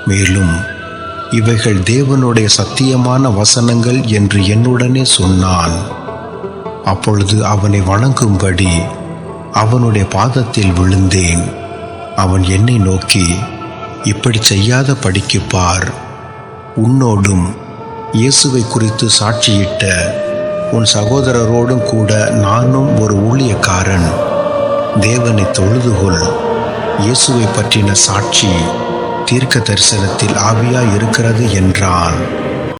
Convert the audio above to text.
மேலும் இவைகள் தேவனுடைய சத்தியமான வசனங்கள் என்று என்னுடனே சொன்னான். அப்பொழுது அவனை வணங்கும்படி அவனுடைய பாதத்தில் விழுந்தேன். அவன் என்னை நோக்கி, இப்படி செய்யாத படிக்கு பார், உன்னோடும் இயேசுவை குறித்து சாட்சியிட்ட உன் சகோதரரோடும் கூட நானும் ஒரு ஊழியக்காரன். தேவனை தொழுதுகொள். இயேசுவை பற்றின சாட்சி தீர்க்க தரிசனத்தில் ஆவியாய் இருக்கிறது என்றான்.